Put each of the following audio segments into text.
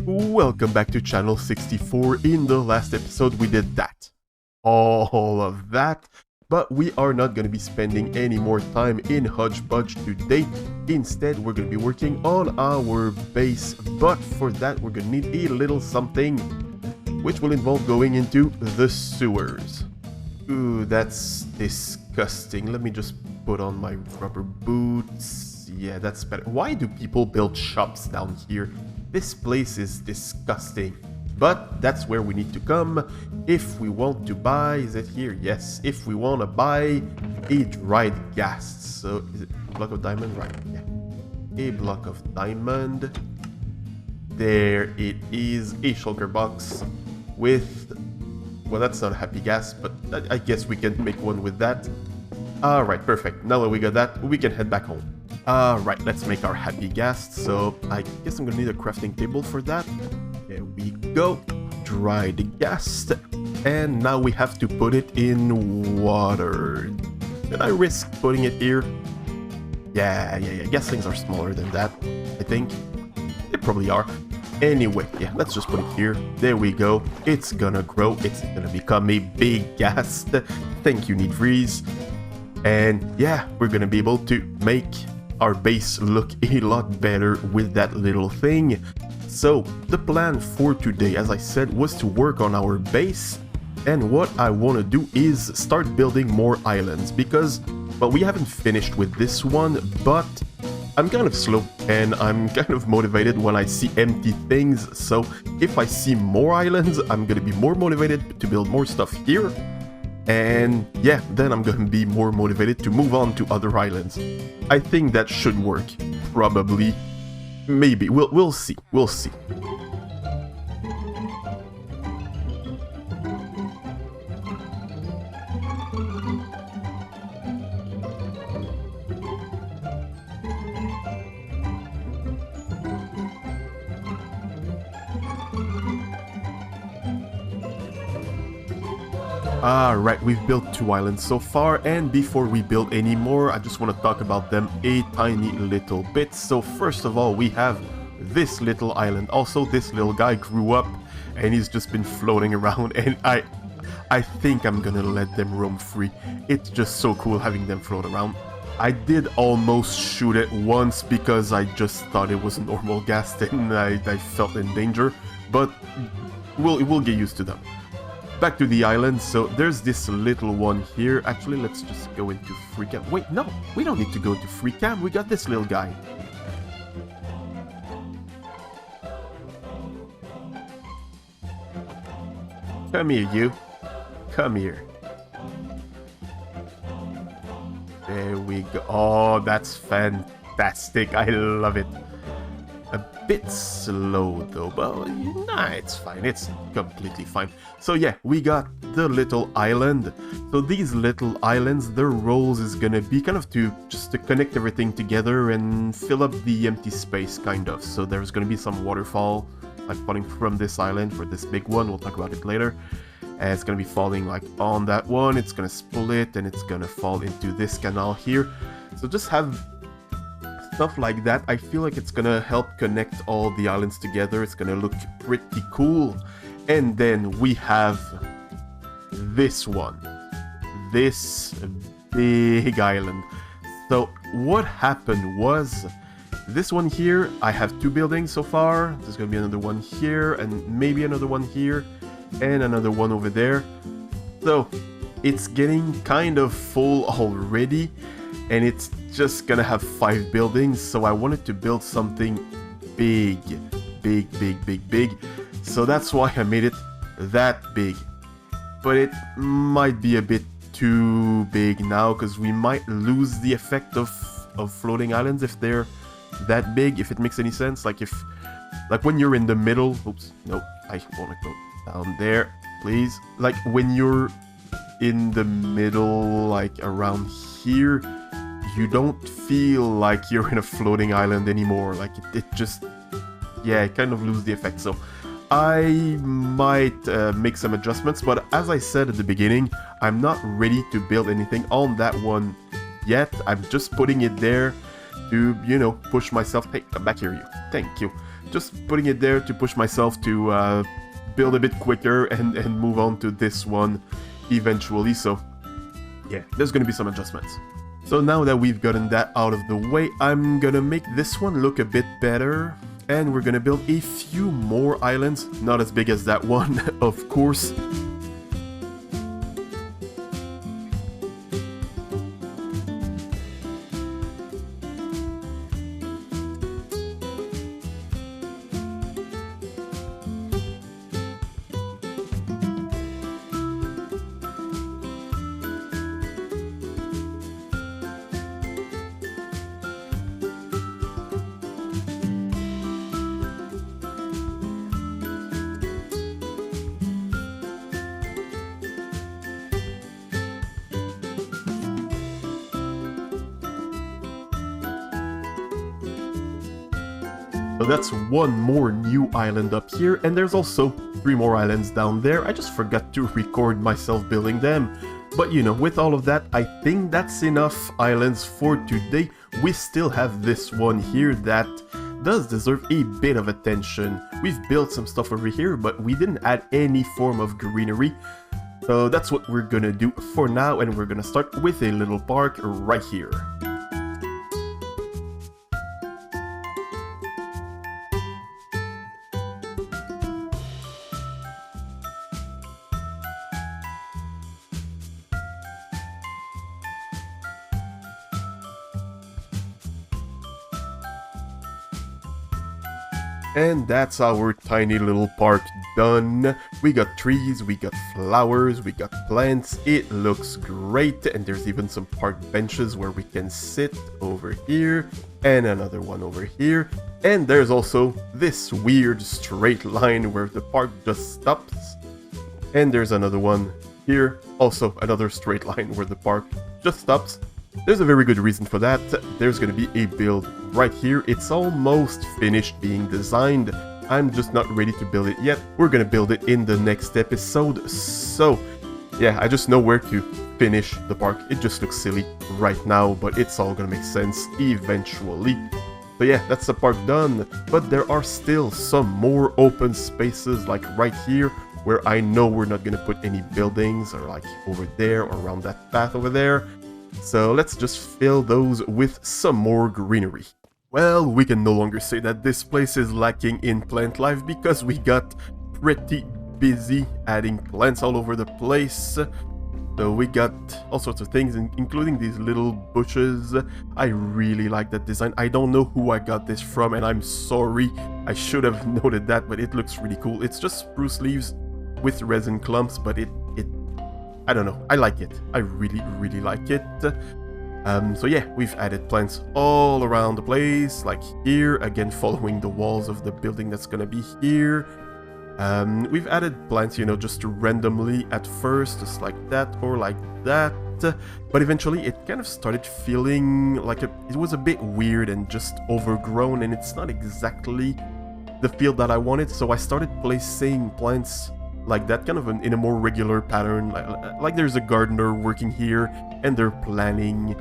Welcome back to Channel 64. In the last episode we did that. All of that. But we are not going to be spending any more time in Hodgepodge today. Instead, we're going to be working on our base. But for that, we're going to need a little something, which will involve going into the sewers. Ooh, that's disgusting. Let me just put on my rubber boots. Yeah, that's better. Why do people build shops down here? This place is disgusting. But that's where we need to come if we want to buy, is it here? Yes, if we want to buy a dried gas. So, is it a block of diamond? Right, yeah. A block of diamond. There it is, a shulker box with, well, that's not a happy gas, but I guess we can make one with that. Alright, perfect. Now that we got that, we can head back home. Alright, let's make our happy gas. So, I guess I'm gonna need a crafting table for that. There we go. Dried gas. And now we have to put it in water. Did I risk putting it here? Yeah. Gas things are smaller than that, I think. They probably are. Anyway, yeah, let's just put it here. There we go. It's gonna grow. It's gonna become a big gas. Thank you, Need Freeze. And yeah, we're gonna be able to make our base look a lot better with that little thing. So, the plan for today, as I said, was to work on our base, and what I want to do is start building more islands, because, well, we haven't finished with this one, but I'm kind of slow, and I'm kind of motivated when I see empty things, so if I see more islands, I'm gonna be more motivated to build more stuff here, and yeah, then I'm gonna be more motivated to move on to other islands. I think that should work, probably. Maybe. We'll see. We'll see. Alright, we've built 2 islands so far, and before we build any more, I just want to talk about them a tiny little bit. So first of all, we have this little island. Also, this little guy grew up, and he's just been floating around, and I think I'm gonna let them roam free. It's just so cool having them float around. I did almost shoot it once because I just thought it was a normal gas and I felt in danger, but we'll get used to them. Back to the island, so there's this little one here. Actually, let's just go into free cam. Wait, no, we don't need to go to free cam. We got this little guy. Come here, you. Come here. There we go. Oh, that's fantastic. I love it. A bit slow though, but nah, it's fine. It's completely fine. So yeah, we got the little island. So these little islands, their roles is gonna be kind of just to connect everything together and fill up the empty space, kind of. So there's gonna be some waterfall, like falling from this island for this big one. We'll talk about it later. And it's gonna be falling like on that one. It's gonna split and it's gonna fall into this canal here. So just have stuff like that. I feel like it's gonna help connect all the islands together. It's gonna look pretty cool. And then we have this one, this big island. So what happened was, this one here, I have 2 buildings so far. There's gonna be another one here, and maybe another one here, and another one over there. So it's getting kind of full already, and it's just gonna have 5 buildings, so I wanted to build something big. So that's why I made it that big. But it might be a bit too big now, because we might lose the effect of floating islands if they're that big, if it makes any sense. Like when you're in the middle, oops, no, I wanna go down there, please. Like when you're in the middle, like around here, you don't feel like you're in a floating island anymore. Like it just, yeah, it kind of loses the effect. So I might make some adjustments, but as I said at the beginning, I'm not ready to build anything on that one yet. I'm just putting it there to, you know, push myself. Hey, come back here, you. Thank you. just putting it there to push myself to build a bit quicker and move on to this one eventually. So yeah, there's gonna be some adjustments. So now that we've gotten that out of the way, I'm gonna make this one look a bit better. And we're gonna build a few more islands, not as big as that one, of course. So that's one more new island up here, and there's also 3 more islands down there. I just forgot to record myself building them. But you know, with all of that, I think that's enough islands for today. We still have this one here that does deserve a bit of attention. We've built some stuff over here, but we didn't add any form of greenery. So that's what we're gonna do for now, and we're gonna start with a little park right here. And that's our tiny little park done. We got trees, we got flowers, we got plants. It looks great, and there's even some park benches where we can sit over here, and another one over here. And there's also this weird straight line where the park just stops. And there's another one here, also another straight line where the park just stops. There's a very good reason for that. There's going to be a build right here. It's almost finished being designed. I'm just not ready to build it yet. We're going to build it in the next episode. So yeah, I just know where to finish the park. It just looks silly right now, but it's all going to make sense eventually. So yeah, that's the park done. But there are still some more open spaces like right here, where I know we're not going to put any buildings, or like over there or around that path over there. So let's just fill those with some more greenery. Well, we can no longer say that this place is lacking in plant life because we got pretty busy adding plants all over the place. So we got all sorts of things, including these little bushes. I really like that design. I don't know who I got this from, and I'm sorry. I should have noted that, but it looks really cool. It's just spruce leaves with resin clumps, but I don't know, I like it. I really, really like it. So yeah, we've added plants all around the place, like here, again following the walls of the building that's gonna be here. We've added plants, you know, just randomly at first, just like that or like that. But eventually it kind of started feeling like it was a bit weird and just overgrown, and it's not exactly the feel that I wanted, so I started placing plants like that, kind of in a more regular pattern, like there's a gardener working here and they're planning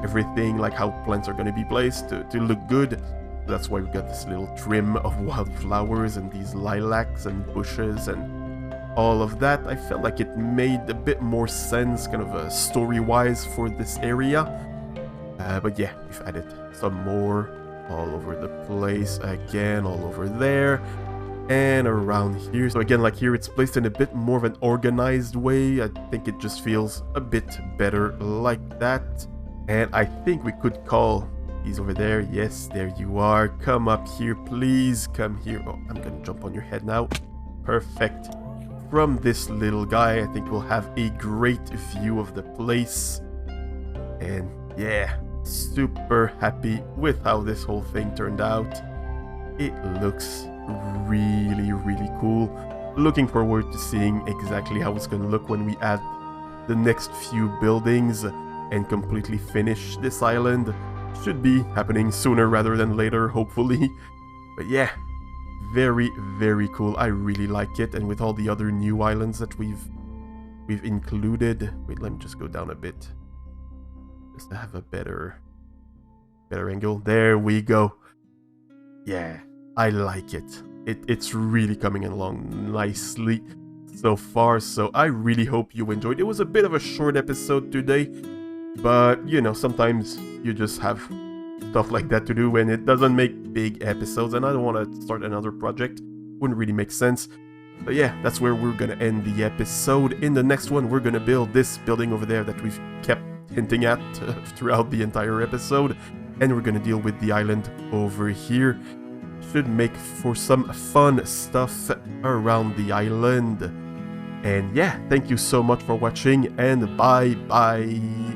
everything, like how plants are going to be placed to look good. That's why we got this little trim of wildflowers and these lilacs and bushes and all of that. I felt like it made a bit more sense, kind of story-wise, for this area. But yeah, we've added some more all over the place, again, all over there. And around here. So again, like here, it's placed in a bit more of an organized way. I think it just feels a bit better like that. And I think we could call these over there. Yes, there you are. Come up here, please. Come here. Oh, I'm gonna jump on your head now. Perfect. From this little guy, I think we'll have a great view of the place. And yeah, super happy with how this whole thing turned out. It looks really, really cool. Looking forward to seeing exactly how it's gonna look when we add the next few buildings and completely finish this island. Should be happening sooner rather than later, hopefully. But yeah, very, very cool. I really like it, and with all the other new islands that we've included. Wait, let me just go down a bit just to have a better angle. There we go. Yeah, I like it. It's really coming along nicely so far, so I really hope you enjoyed. It was a bit of a short episode today, but you know, sometimes you just have stuff like that to do and it doesn't make big episodes, and I don't want to start another project. Wouldn't really make sense. But yeah, that's where we're gonna end the episode. In the next one, we're gonna build this building over there that we've kept hinting at throughout the entire episode, and we're gonna deal with the island over here. Should make for some fun stuff around the island. And yeah, thank you so much for watching, and bye bye.